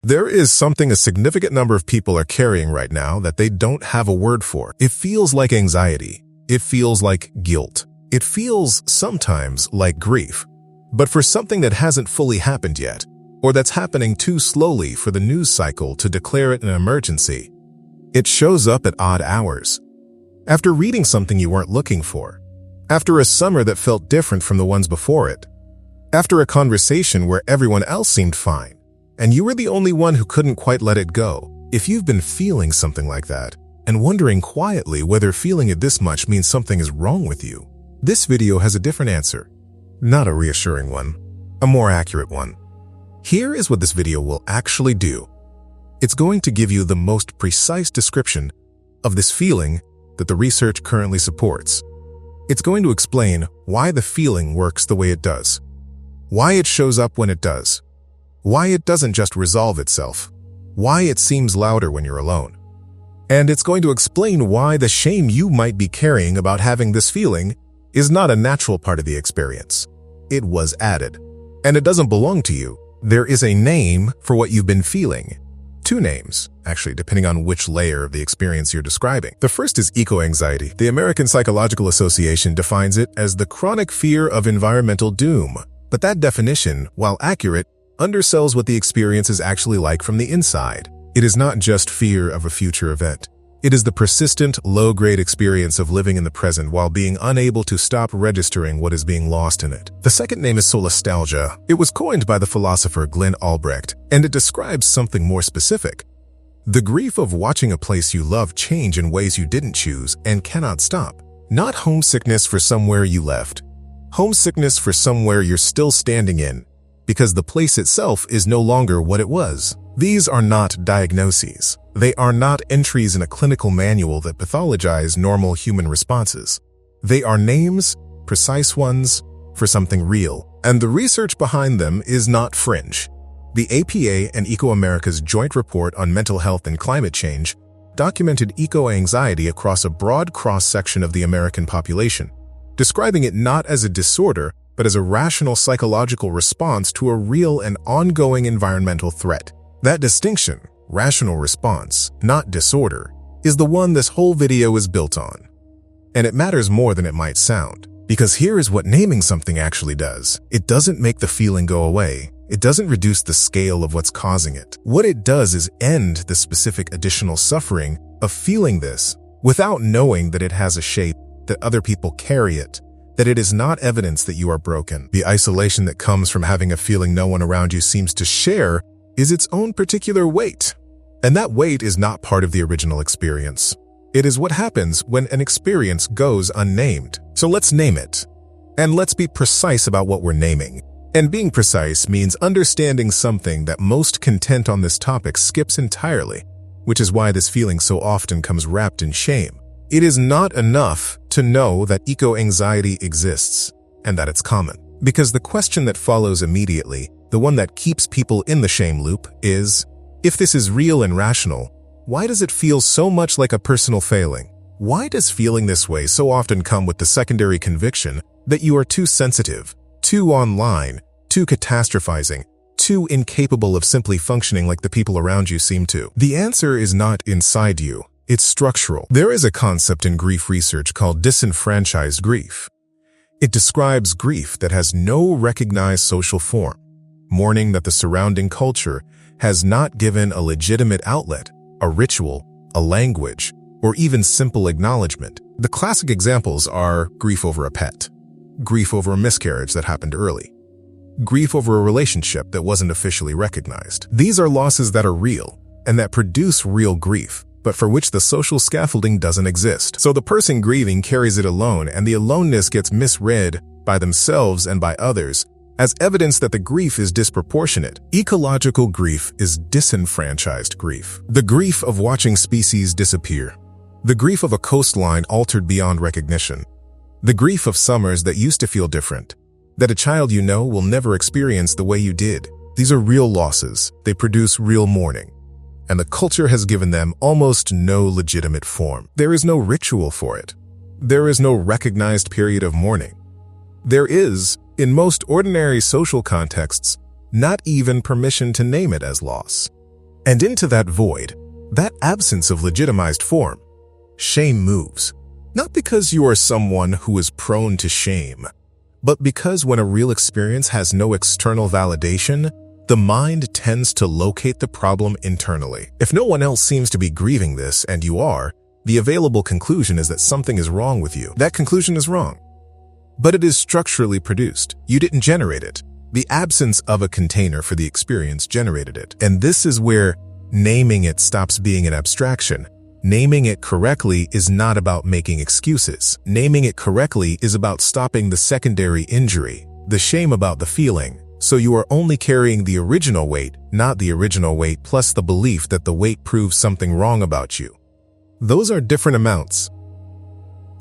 There is something a significant number of people are carrying right now that they don't have a word for. It feels like anxiety. It feels like guilt. It feels sometimes like grief. But for something that hasn't fully happened yet, or that's happening too slowly for the news cycle to declare it an emergency, it shows up at odd hours. After reading something you weren't looking for, after a summer that felt different from the ones before it, after a conversation where everyone else seemed fine, and you were the only one who couldn't quite let it go. If you've been feeling something like that, and wondering quietly whether feeling it this much means something is wrong with you, this video has a different answer. Not a reassuring one, a more accurate one. Here is what this video will actually do. It's going to give you the most precise description of this feeling that the research currently supports. It's going to explain why the feeling works the way it does, why it shows up when it does, why it doesn't just resolve itself, why it seems louder when you're alone. And it's going to explain why the shame you might be carrying about having this feeling is not a natural part of the experience. It was added, and it doesn't belong to you. There is a name for what you've been feeling. Two names, actually, depending on which layer of the experience you're describing. The first is eco-anxiety. The American Psychological Association defines it as the chronic fear of environmental doom. But that definition, while accurate, undersells what the experience is actually like from the inside. It is not just fear of a future event. It is the persistent, low-grade experience of living in the present while being unable to stop registering what is being lost in it. The second name is solastalgia. It was coined by the philosopher Glenn Albrecht, and it describes something more specific. The grief of watching a place you love change in ways you didn't choose and cannot stop. Not homesickness for somewhere you left. Homesickness for somewhere you're still standing in, because the place itself is no longer what it was. These are not diagnoses. They are not entries in a clinical manual that pathologize normal human responses. They are names, precise ones, for something real. And the research behind them is not fringe. The APA and Eco-America's joint report on mental health and climate change documented eco-anxiety across a broad cross-section of the American population, describing it not as a disorder, but as a rational psychological response to a real and ongoing environmental threat. That distinction, rational response, not disorder, is the one this whole video is built on. And it matters more than it might sound, because here is what naming something actually does. It doesn't make the feeling go away. It doesn't reduce the scale of what's causing it. What it does is end the specific additional suffering of feeling this without knowing that it has a shape, that other people carry it, that it is not evidence that you are broken. The isolation that comes from having a feeling no one around you seems to share is its own particular weight. And that weight is not part of the original experience. It is what happens when an experience goes unnamed. So let's name it. And let's be precise about what we're naming. And being precise means understanding something that most content on this topic skips entirely, which is why this feeling so often comes wrapped in shame. It is not enough to know that eco-anxiety exists and that it's common. Because the question that follows immediately, the one that keeps people in the shame loop, is, if this is real and rational, why does it feel so much like a personal failing? Why does feeling this way so often come with the secondary conviction that you are too sensitive, too online, too catastrophizing, too incapable of simply functioning like the people around you seem to? The answer is not inside you. It's structural. There is a concept in grief research called disenfranchised grief. It describes grief that has no recognized social form, mourning that the surrounding culture has not given a legitimate outlet, a ritual, a language, or even simple acknowledgement. The classic examples are grief over a pet, grief over a miscarriage that happened early, grief over a relationship that wasn't officially recognized. These are losses that are real and that produce real grief, but for which the social scaffolding doesn't exist. So the person grieving carries it alone, and the aloneness gets misread by themselves and by others as evidence that the grief is disproportionate. Ecological grief is disenfranchised grief. The grief of watching species disappear. The grief of a coastline altered beyond recognition. The grief of summers that used to feel different, that a child you know will never experience the way you did. These are real losses. They produce real mourning. And the culture has given them almost no legitimate form. There is no ritual for it. There is no recognized period of mourning. There is, in most ordinary social contexts, not even permission to name it as loss. And into that void, that absence of legitimized form, shame moves. Not because you are someone who is prone to shame, but because when a real experience has no external validation, the mind tends to locate the problem internally. If no one else seems to be grieving this and you are, the available conclusion is that something is wrong with you. That conclusion is wrong. But it is structurally produced. You didn't generate it. The absence of a container for the experience generated it. And this is where naming it stops being an abstraction. Naming it correctly is not about making excuses. Naming it correctly is about stopping the secondary injury, the shame about the feeling. So you are only carrying the original weight, not the original weight plus the belief that the weight proves something wrong about you. Those are different amounts.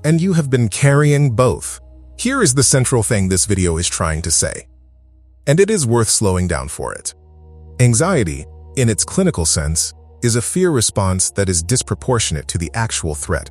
And you have been carrying both. Here is the central thing this video is trying to say. And it is worth slowing down for it. Anxiety, in its clinical sense, is a fear response that is disproportionate to the actual threat.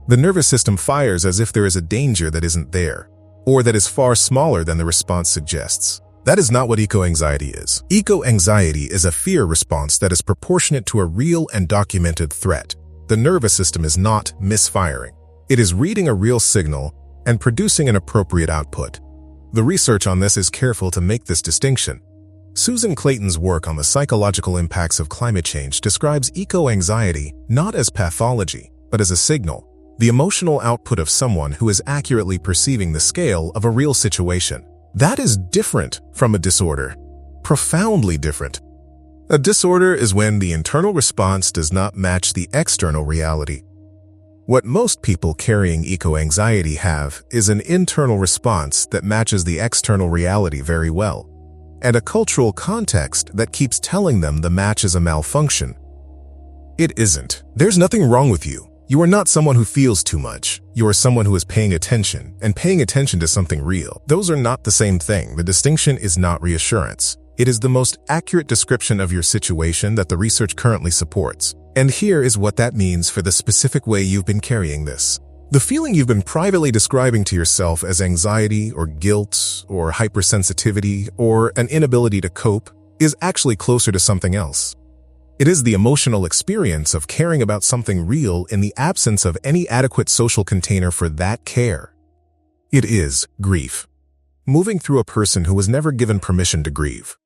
The nervous system fires as if there is a danger that isn't there, or that is far smaller than the response suggests. That is not what eco-anxiety is. Eco-anxiety is a fear response that is proportionate to a real and documented threat. The nervous system is not misfiring. It is reading a real signal and producing an appropriate output. The research on this is careful to make this distinction. Susan Clayton's work on the psychological impacts of climate change describes eco-anxiety not as pathology, but as a signal, the emotional output of someone who is accurately perceiving the scale of a real situation. That is different from a disorder, profoundly different. A disorder is when the internal response does not match the external reality. What most people carrying eco-anxiety have is an internal response that matches the external reality very well, and a cultural context that keeps telling them the match is a malfunction. It isn't. There's nothing wrong with you. You are not someone who feels too much. You are someone who is paying attention, and paying attention to something real. Those are not the same thing. The distinction is not reassurance. It is the most accurate description of your situation that the research currently supports. And here is what that means for the specific way you've been carrying this. The feeling you've been privately describing to yourself as anxiety or guilt or hypersensitivity or an inability to cope is actually closer to something else. It is the emotional experience of caring about something real in the absence of any adequate social container for that care. It is grief, moving through a person who was never given permission to grieve.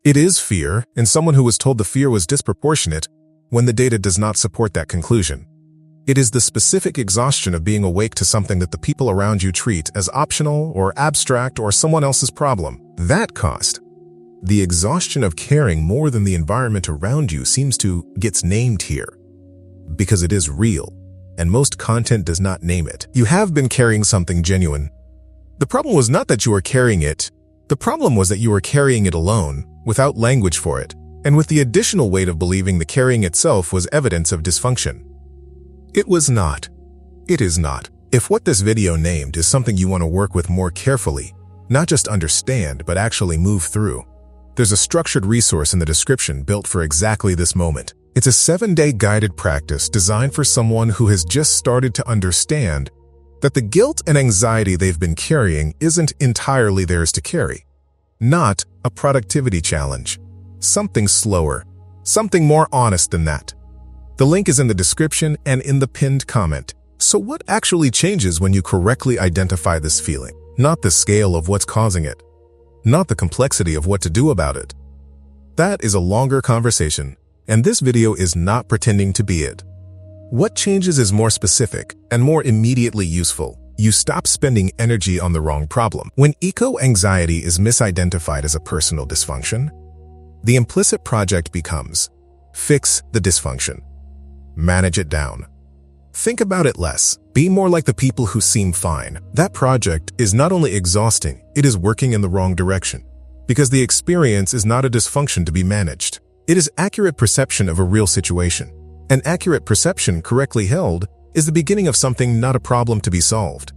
It is fear in someone who was told the fear was disproportionate when the data does not support that conclusion. It is the specific exhaustion of being awake to something that the people around you treat as optional or abstract or someone else's problem. That cost. The exhaustion of caring more than the environment around you seems to gets named here because it is real, and most content does not name it. You have been carrying something genuine. The problem was not that you were carrying it. The problem was that you were carrying it alone, without language for it, and with the additional weight of believing the carrying itself was evidence of dysfunction. It was not. It is not. If what this video named is something you want to work with more carefully, not just understand, but actually move through, there's a structured resource in the description built for exactly this moment. It's a 7-day guided practice designed for someone who has just started to understand that the guilt and anxiety they've been carrying isn't entirely theirs to carry. Not a productivity challenge. Something slower. Something more honest than that. The link is in the description and in the pinned comment. So what actually changes when you correctly identify this feeling? Not the scale of what's causing it. Not the complexity of what to do about it. That is a longer conversation, and this video is not pretending to be it. What changes is more specific and more immediately useful. You stop spending energy on the wrong problem. When eco-anxiety is misidentified as a personal dysfunction, the implicit project becomes fix the dysfunction. Manage it down. Think about it less. Be more like the people who seem fine. That project is not only exhausting, it is working in the wrong direction. Because the experience is not a dysfunction to be managed. It is accurate perception of a real situation. An accurate perception correctly held is the beginning of something, not a problem to be solved.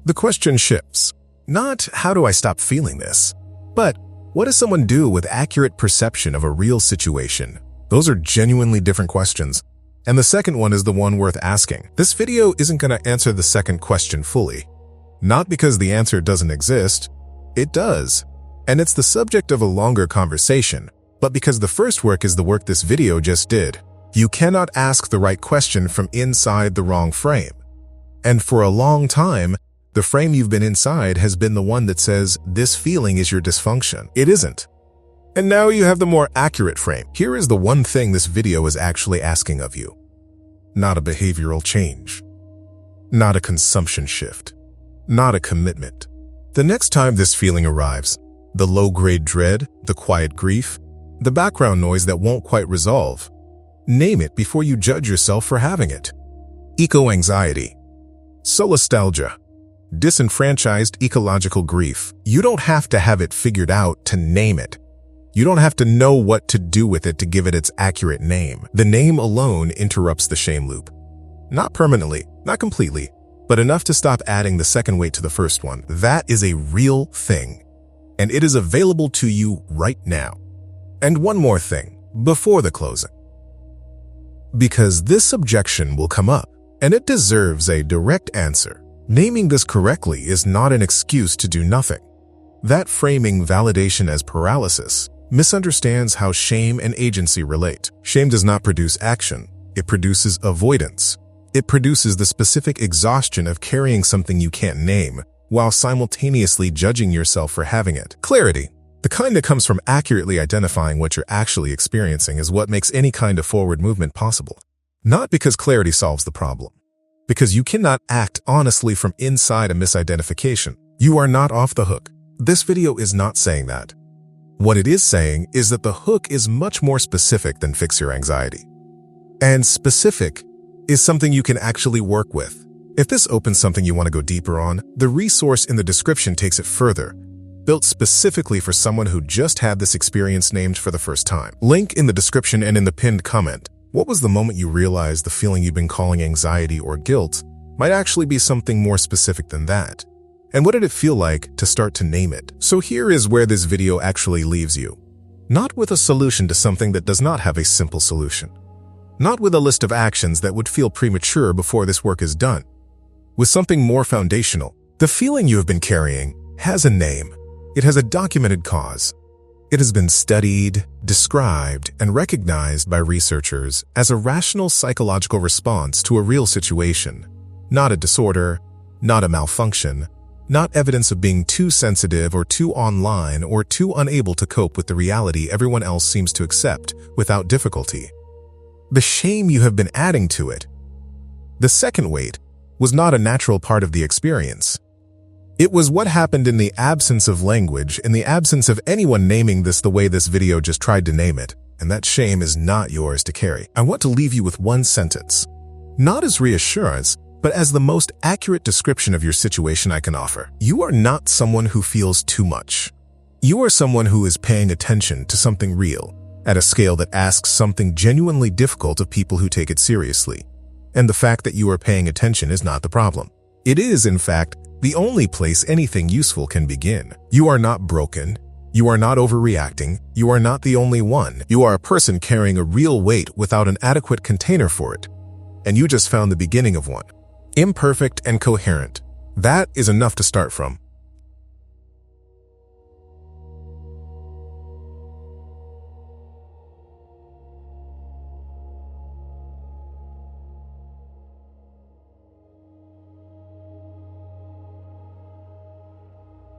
The question shifts. Not how do I stop feeling this, but what does someone do with accurate perception of a real situation? Those are genuinely different questions. And the second one is the one worth asking. This video isn't going to answer the second question fully. Not because the answer doesn't exist. It does. And it's the subject of a longer conversation, but because the first work is the work this video just did. You cannot ask the right question from inside the wrong frame. And for a long time, the frame you've been inside has been the one that says this feeling is your dysfunction. It isn't. And now you have the more accurate frame. Here is the one thing this video is actually asking of you. Not a behavioral change. Not a consumption shift. Not a commitment. The next time this feeling arrives, the low-grade dread, the quiet grief, the background noise that won't quite resolve, name it before you judge yourself for having it. Eco-anxiety, solastalgia, disenfranchised ecological grief. You don't have to have it figured out to name it. You don't have to know what to do with it to give it its accurate name. The name alone interrupts the shame loop. Not permanently, not completely, but enough to stop adding the second weight to the first one. That is a real thing, and it is available to you right now. And one more thing, before the closing. Because this objection will come up, and it deserves a direct answer. Naming this correctly is not an excuse to do nothing. That framing validation as paralysis misunderstands how shame and agency relate. Shame does not produce action. It produces avoidance. It produces the specific exhaustion of carrying something you can't name, while simultaneously judging yourself for having it. Clarity, the kind that comes from accurately identifying what you're actually experiencing, is what makes any kind of forward movement possible. Not because clarity solves the problem. Because you cannot act honestly from inside a misidentification. You are not off the hook. This video is not saying that. What it is saying is that the hook is much more specific than fix your anxiety. And specific is something you can actually work with. If this opens something you want to go deeper on, the resource in the description takes it further, built specifically for someone who just had this experience named for the first time. Link in the description and in the pinned comment. What was the moment you realized the feeling you've been calling anxiety or guilt might actually be something more specific than that? And what did it feel like to start to name it? So here is where this video actually leaves you. Not with a solution to something that does not have a simple solution. Not with a list of actions that would feel premature before this work is done. With something more foundational. The feeling you have been carrying has a name. It has a documented cause. It has been studied, described, and recognized by researchers as a rational psychological response to a real situation. Not a disorder, not a malfunction, not evidence of being too sensitive or too online or too unable to cope with the reality everyone else seems to accept without difficulty. The shame you have been adding to it. The second weight was not a natural part of the experience. It was what happened in the absence of language, in the absence of anyone naming this the way this video just tried to name it, and that shame is not yours to carry. I want to leave you with one sentence. Not as reassurance, but as the most accurate description of your situation I can offer. You are not someone who feels too much. You are someone who is paying attention to something real, at a scale that asks something genuinely difficult of people who take it seriously. And the fact that you are paying attention is not the problem. It is, in fact, the only place anything useful can begin. You are not broken. You are not overreacting. You are not the only one. You are a person carrying a real weight without an adequate container for it. And you just found the beginning of one. Imperfect and coherent. That is enough to start from.